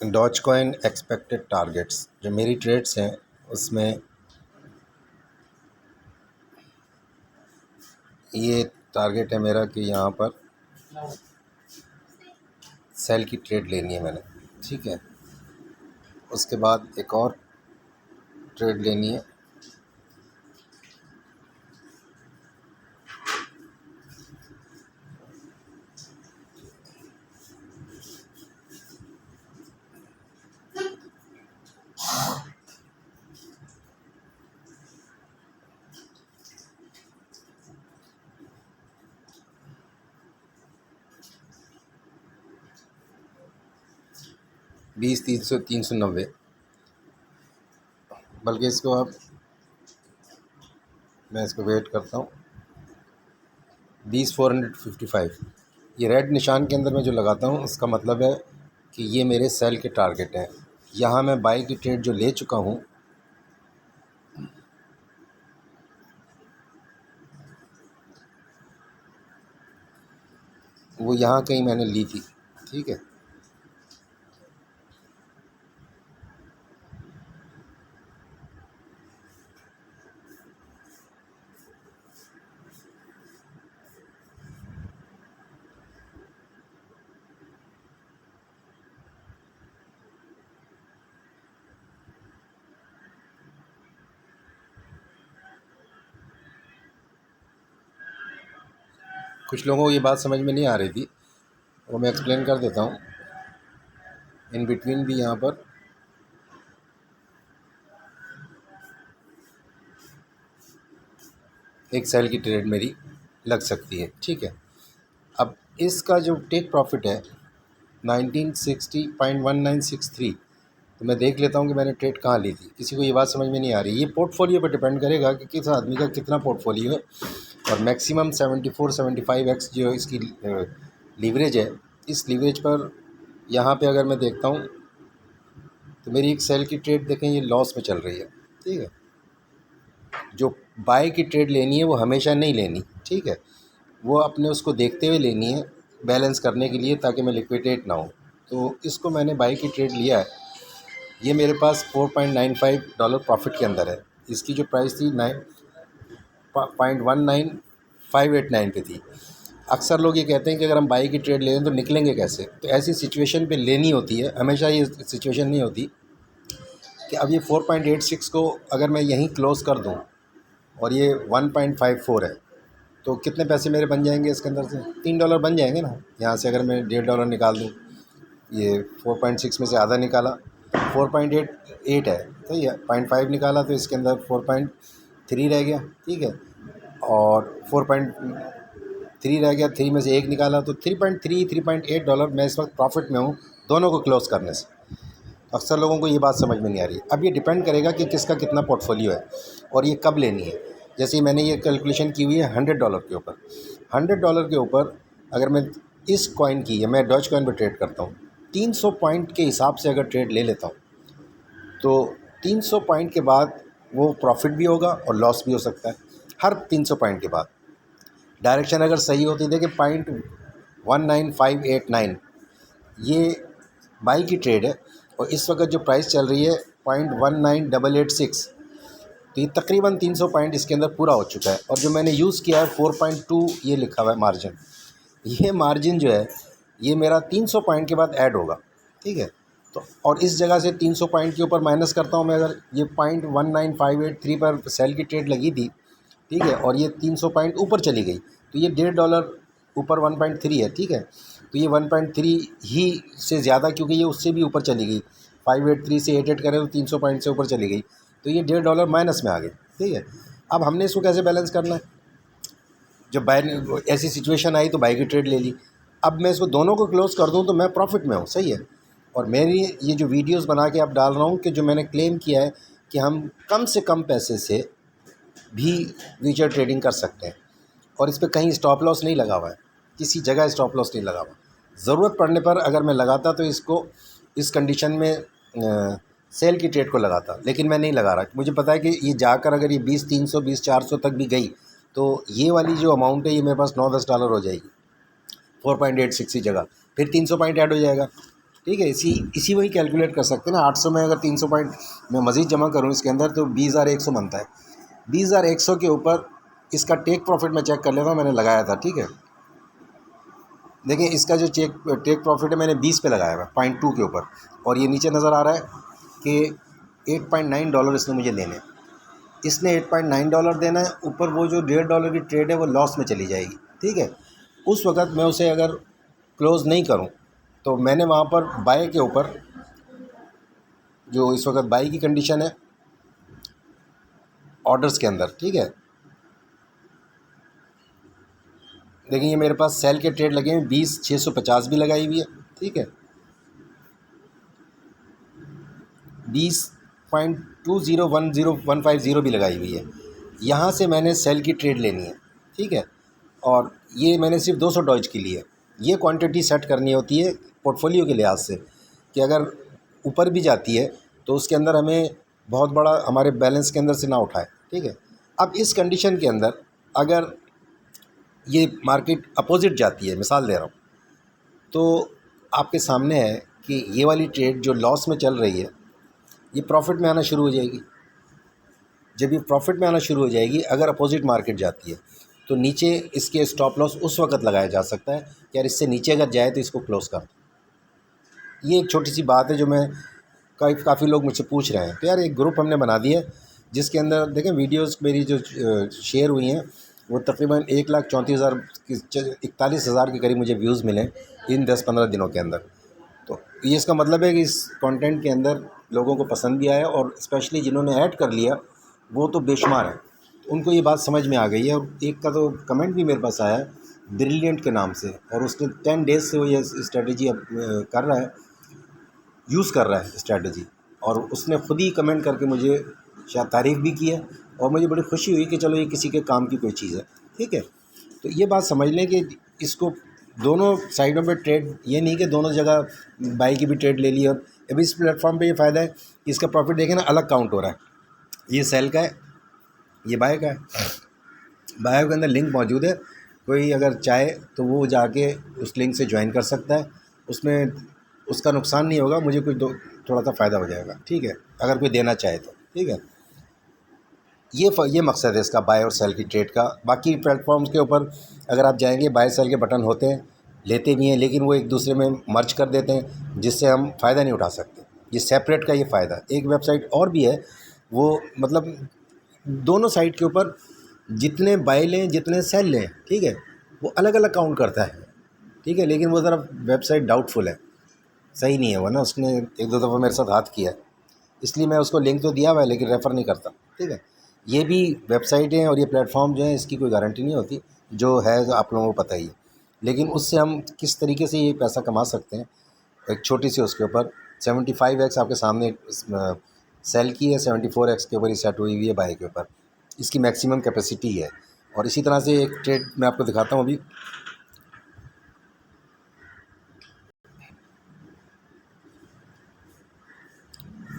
Doge coin expected targets, जो मेरी trades हैं उसमें ये टारगेट है मेरा कि यहाँ पर सेल की ट्रेड लेनी है मैंने, ठीक है। उसके बाद एक और ट्रेड लेनी है, बीस 300 390, बल्कि इसको अब मैं इसको वेट करता हूँ, 20 455। ये रेड निशान के अंदर मैं जो लगाता हूँ उसका मतलब है कि ये मेरे सेल के टारगेट हैं। यहाँ मैं बाई की ट्रेड जो ले चुका हूँ वो यहाँ कहीं मैंने ली थी, ठीक है। कुछ लोगों को ये बात समझ में नहीं आ रही थी, वो मैं एक्सप्लेन कर देता हूँ। इन बिटवीन भी यहाँ पर एक सेल की ट्रेड मेरी लग सकती है, ठीक है। अब इसका जो टेक प्रॉफिट है 1960.1963, तो मैं देख लेता हूँ कि मैंने ट्रेड कहाँ ली थी। किसी को ये बात समझ में नहीं आ रही। ये पोर्टफोलियो पर डिपेंड करेगा कि किस आदमी का कितना पोर्टफोलियो है, और मैक्सिमम 74-75x जो इसकी लीवरेज है, इस लीवरेज पर यहाँ पे अगर मैं देखता हूँ तो मेरी एक सेल की ट्रेड देखें ये लॉस में चल रही है, ठीक है। जो बाय की ट्रेड लेनी है वो हमेशा नहीं लेनी, ठीक है। वो अपने उसको देखते हुए लेनी है बैलेंस करने के लिए, ताकि मैं लिक्विडेट ना हो। तो इसको मैंने बाय की ट्रेड लिया है, ये मेरे पास $4.95 प्रॉफिट के अंदर है। इसकी जो प्राइस थी 9.19589 पे थी। अक्सर लोग ये कहते हैं कि अगर हम बाई की ट्रेड लें तो निकलेंगे कैसे। तो ऐसी सिचुएशन पे लेनी होती है, हमेशा ये सिचुएशन नहीं होती कि अब ये 4.86 को अगर मैं यहीं क्लोज़ कर दूं और ये 1.54 है, तो कितने पैसे मेरे बन जाएंगे इसके अंदर से? $3 बन जाएंगे ना। यहाँ से अगर मैं $1.5 निकाल दूँ, ये 4.6 में से आधा निकाला 4.88 है, सही है। 0.5 निकाला तो इसके अंदर 4.3 रह गया, ठीक है। और 4.3 रह गया, 3 में से 1 निकाला तो 3.8 मैं इस वक्त प्रॉफिट में हूँ दोनों को क्लोज़ करने से। अक्सर लोगों को ये बात समझ में नहीं आ रही। अब ये डिपेंड करेगा कि किसका कितना पोर्टफोलियो है और ये कब लेनी है। जैसे मैंने ये कैलकुलेशन की हुई है $100 के ऊपर। $100 के ऊपर अगर मैं इस कॉइन की, या मैं डॉज कॉइन पर ट्रेड करता हूँ, 300 पॉइंट के हिसाब से अगर ट्रेड ले लेता हूँ तो 300 पॉइंट के बाद वो प्रॉफिट भी होगा और लॉस भी हो सकता है। हर 300 पॉइंट के बाद डायरेक्शन अगर सही होती, देखिए 0.19589 ये बाई की ट्रेड है, और इस वक्त जो प्राइस चल रही है 0.19886, तो ये तकरीबन 300 पॉइंट इसके अंदर पूरा हो चुका है। और जो मैंने यूज़ किया है 4.2, ये लिखा हुआ है मार्जिन। ये मार्जिन जो है ये मेरा 300 पॉइंट के बाद ऐड होगा, ठीक है। तो और इस जगह से 300 पॉइंट के ऊपर माइनस करता हूँ मैं, अगर ये 0.19583 पर सेल की ट्रेड लगी थी, ठीक है, और ये 300 पॉइंट ऊपर चली गई, तो ये $1.5 ऊपर 1.3 है, ठीक है। तो ये 1.3 ही से ज़्यादा, क्योंकि ये उससे भी ऊपर चली गई, 583 से 88 करें तो 300 पॉइंट से ऊपर चली गई, तो ये $1.5 माइनस में आ गए, ठीक है। अब हमने इसको कैसे बैलेंस करना है? जब बाय ऐसी सिचुएशन आई तो बाय की ट्रेड ले ली। अब मैं इसको दोनों को क्लोज़ कर दूं तो मैं प्रॉफिट में हूँ, सही है। और मेरी ये जो वीडियोस बना के अब डाल रहा हूँ कि जो मैंने क्लेम किया है कि हम कम से कम पैसे से भी फ्यूचर ट्रेडिंग कर सकते हैं, और इस पर कहीं स्टॉप लॉस नहीं लगा हुआ है, किसी जगह स्टॉप लॉस नहीं लगा हुआ। ज़रूरत पड़ने पर अगर मैं लगाता तो इसको इस कंडीशन में सेल की ट्रेड को लगाता, लेकिन मैं नहीं लगा रहा। मुझे पता है कि ये जाकर अगर ये 20-300 20-400 तक भी गई तो ये वाली जो अमाउंट है ये मेरे पास $9-10 हो जाएगी 4.86 की जगह, फिर 300 पॉइंट ऐड हो जाएगा, ठीक है। इसी इसी वही कैलकुलेट कर सकते हैं ना। 800 में अगर 300 पॉइंट मैं मज़ीद जमा करूँ इसके अंदर तो 20,100 बनता है। 20,100 के ऊपर इसका टेक प्रॉफिट मैं चेक कर लेता हूँ, मैंने लगाया था, ठीक है। देखिए इसका जो टेक प्रॉफिट है मैंने 20 पे लगाया हुआ है, 0.2 के ऊपर, और ये नीचे नज़र आ रहा है कि $8.9 इसने मुझे लेने हैं। इसने $8.9 देना है, ऊपर वो जो $1.5 की ट्रेड है वो लॉस में चली जाएगी, ठीक है। उस वक़्त मैं उसे अगर क्लोज़ नहीं करूं तो मैंने वहां पर बाय के ऊपर, जो इस वक्त बाई की कंडीशन है ऑर्डर्स के अंदर, ठीक है। देखिए ये मेरे पास सेल के ट्रेड लगे हैं, 20,650 भी लगाई हुई है, ठीक है। 20.2010 भी लगाई हुई है। यहाँ से मैंने सेल की ट्रेड लेनी है, ठीक है। और ये मैंने सिर्फ 200 डॉज की ली है। ये क्वांटिटी सेट करनी होती है पोर्टफोलियो के लिहाज से कि अगर ऊपर भी जाती है तो उसके अंदर हमें बहुत बड़ा हमारे बैलेंस के अंदर से ना उठाए, ठीक है। अब इस कंडीशन के अंदर अगर ये मार्केट अपोजिट जाती है, मिसाल दे रहा हूँ, तो आपके सामने है कि ये वाली ट्रेड जो लॉस में चल रही है ये प्रॉफिट में आना शुरू हो जाएगी। जब ये प्रॉफिट में आना शुरू हो जाएगी, अगर अपोजिट मार्केट जाती है तो नीचे इसके स्टॉप लॉस उस वक्त लगाया जा सकता है कि यार इससे नीचे अगर जाए तो इसको क्लोज़ कर दो। ये एक छोटी सी बात है जो मैं काफ़ी लोग मुझसे पूछ रहे हैं। तो यार एक ग्रुप हमने बना दिया है जिसके अंदर देखें वीडियोस मेरी जो शेयर हुई हैं वो तकरीबन 1,34,000 41,000 के करीब मुझे व्यूज़ मिले इन 10-15 दिनों के अंदर। तो ये इसका मतलब है कि इस कंटेंट के अंदर लोगों को पसंद भी आया, और स्पेशली जिन्होंने ऐड कर लिया वो तो बेशुमार है। उनको ये बात समझ में आ गई है। और एक का तो कमेंट भी मेरे पास आया है ब्रिलियंट के नाम से, और उसने 10 डेज़ से वो ये स्ट्रेटजी अब कर रहा है, यूज़ कर रहा है स्ट्रेटजी। और उसने ख़ुद ही कमेंट करके मुझे शायद तारीफ़ भी की है, और मुझे बड़ी खुशी हुई कि चलो ये किसी के काम की कोई चीज़ है, ठीक है। तो ये बात समझ लें कि इसको दोनों साइडों पे ट्रेड, ये नहीं कि दोनों जगह बाई की भी ट्रेड ले ली। और अभी इस प्लेटफॉर्म पे ये फ़ायदा है, इसका प्रॉफिट देखें ना अलग काउंट हो रहा है। ये सेल का है, ये बाय का है। बायो के अंदर लिंक मौजूद है, कोई अगर चाहे तो वो जाके उस लिंक से ज्वाइन कर सकता है। उसमें उसका नुकसान नहीं होगा, मुझे कुछ थोड़ा सा फ़ायदा हो जाएगा, ठीक है, अगर कोई देना चाहे तो, ठीक है। ये मकसद है इसका बाय और सेल की ट्रेड का। बाकी प्लेटफॉर्म्स के ऊपर अगर आप जाएंगे बाय सेल के बटन होते हैं, लेते भी हैं, लेकिन वो एक दूसरे में मर्ज कर देते हैं जिससे हम फ़ायदा नहीं उठा सकते। ये सेपरेट का ये फ़ायदा। एक वेबसाइट और भी है, वो मतलब दोनों साइट के ऊपर जितने बाय लें जितने सेल लें, ठीक है, वो अलग अलग काउंट करता है, ठीक है। लेकिन वो ज़रा वेबसाइट डाउटफुल है, सही नहीं है वो ना। उसने एक दो दफ़ा मेरे साथ हाथ किया है, इसलिए मैं उसको लिंक तो दिया हुआ है लेकिन रेफ़र नहीं करता, ठीक है। ये भी वेबसाइटें और ये प्लेटफॉर्म जो है इसकी कोई गारंटी नहीं होती, जो है आप लोगों को पता ही है। लेकिन उससे हम किस तरीके से ये पैसा कमा सकते हैं, एक छोटी सी उसके ऊपर 75x आपके सामने सेल की है, 74x के ऊपर ही सेट हुई हुई है बाय के ऊपर। इसकी मैक्सिमम कैपेसिटी है। और इसी तरह से एक ट्रेड मैं आपको दिखाता हूँ अभी।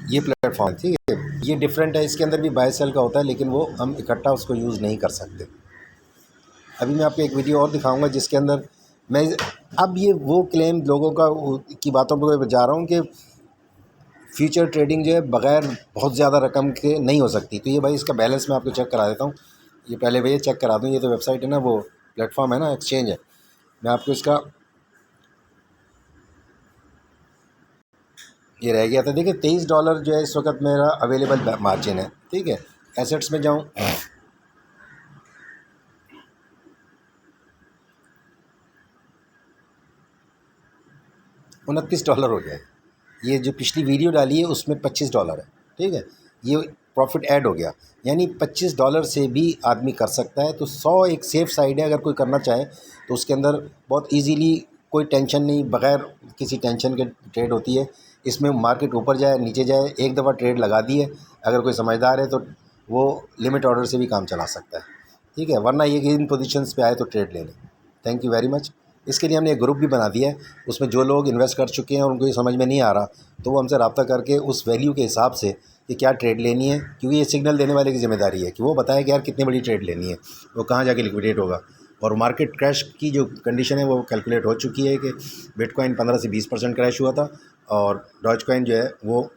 ये प्लेटफॉर्म, ठीक है, ये डिफरेंट है, इसके अंदर भी बाय सेल का होता है लेकिन वो हम इकट्ठा उसको यूज़ नहीं कर सकते। अभी मैं आपको एक वीडियो और दिखाऊंगा जिसके अंदर मैं अब ये वो क्लेम लोगों का की बातों पर जा रहा हूँ कि फ्यूचर ट्रेडिंग जो है बग़ैर बहुत ज़्यादा रकम के नहीं हो सकती। तो ये भाई इसका बैलेंस मैं आपको चेक करा देता हूँ। ये पहले भैया चेक करा दूँ, ये तो वेबसाइट है ना, वो प्लेटफॉर्म है ना, एक्सचेंज है। मैं आपको इसका, ये रह गया था, देखिए $23 जो है इस वक्त मेरा अवेलेबल मार्जिन है, ठीक है। एसेट्स में जाऊँ, $29 हो गया है। ये जो पिछली वीडियो डाली है उसमें $25 है, ठीक है। ये प्रॉफिट ऐड हो गया, यानी $25 से भी आदमी कर सकता है। तो 100 एक सेफ़ साइड है, अगर कोई करना चाहे तो उसके अंदर बहुत इजीली, कोई टेंशन नहीं, बग़ैर किसी टेंशन के ट्रेड होती है। इसमें मार्केट ऊपर जाए नीचे जाए, एक दफ़ा ट्रेड लगा दी है, अगर कोई समझदार है तो वो लिमिट ऑर्डर से भी काम चला सकता है, ठीक है। वरना ये कि इन पोजीशंस पे आए तो ट्रेड ले लें। Thank you very much. इसके लिए हमने एक ग्रुप भी बना दिया है, उसमें जो लोग इन्वेस्ट कर चुके हैं और उनको ये समझ में नहीं आ रहा तो वो हमसे रब्ता करके उस वैल्यू के हिसाब से कि क्या ट्रेड लेनी है, क्योंकि ये सिग्नल देने वाले की ज़िम्मेदारी है कि वो बताए कि यार कितनी बड़ी ट्रेड लेनी है, वो कहाँ जाके लिक्विडेट होगा। और मार्केट क्रैश की जो कंडीशन है वो कैलकुलेट हो चुकी है कि बिटकॉइन 15 से 20% क्रैश हुआ था, और डॉज कॉइन जो है वो